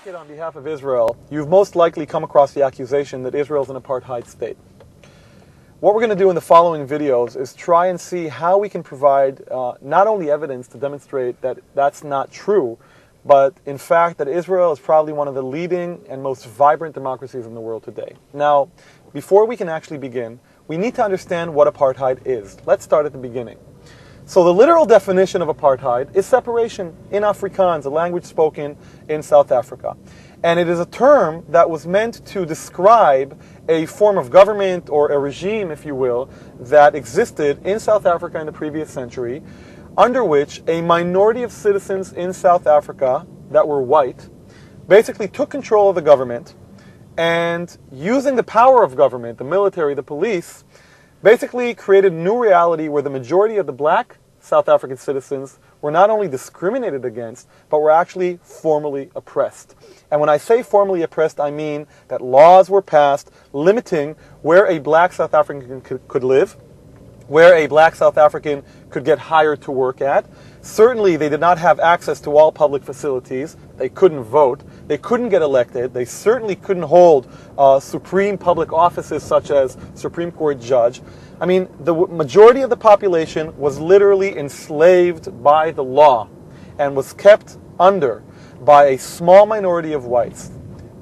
advocate on behalf of Israel, you've most likely come across the accusation that Israel is an apartheid state. What we're going to do in the following videos is try and see how we can provide not only evidence to demonstrate that that's not true, but in fact that Israel is probably one of the leading and most vibrant democracies in the world today. Now, before we can actually begin, we need to understand what apartheid is. Let's start at the beginning. So the literal definition of apartheid is separation in Afrikaans, a language spoken in South Africa. And it is a term that was meant to describe a form of government or a regime, if you will, that existed in South Africa in the previous century, under which a minority of citizens in South Africa that were white basically took control of the government and, using the power of government, the military, the police, basically created a new reality where the majority of the black South African citizens were not only discriminated against, but were actually formally oppressed. And when I say formally oppressed, I mean that laws were passed limiting where a black South African could live, where a black South African could get hired to work at. Certainly, they did not have access to all public facilities. They couldn't vote. They couldn't get elected. They certainly couldn't hold supreme public offices such as Supreme Court judge. I mean, the majority of the population was literally enslaved by the law and was kept under by a small minority of whites.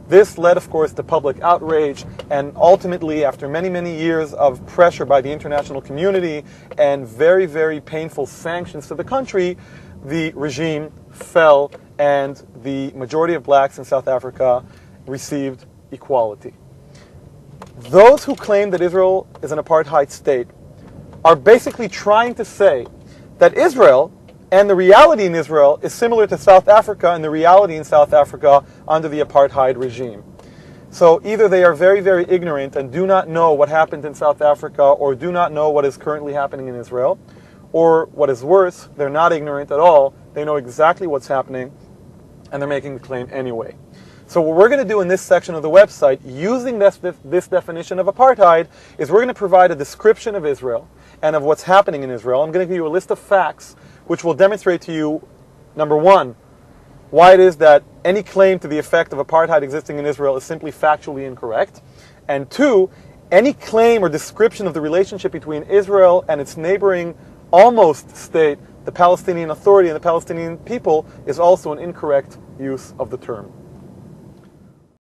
This led, of course, to public outrage, and ultimately, after many, many years of pressure by the international community and very, very painful sanctions to the country, the regime fell and the majority of blacks in South Africa received equality. Those who claim that Israel is an apartheid state are basically trying to say that Israel and the reality in Israel is similar to South Africa and the reality in South Africa under the apartheid regime. So either they are very, very ignorant and do not know what happened in South Africa or do not know what is currently happening in Israel, or what is worse, they're not ignorant at all, they know exactly what's happening and they're making the claim anyway. So what we're going to do in this section of the website, using this definition of apartheid, is we're going to provide a description of Israel and of what's happening in Israel. I'm going to give you a list of facts which will demonstrate to you, number one, why it is that any claim to the effect of apartheid existing in Israel is simply factually incorrect, and two, any claim or description of the relationship between Israel and its neighboring almost state, the Palestinian Authority and the Palestinian people, is also an incorrect use of the term.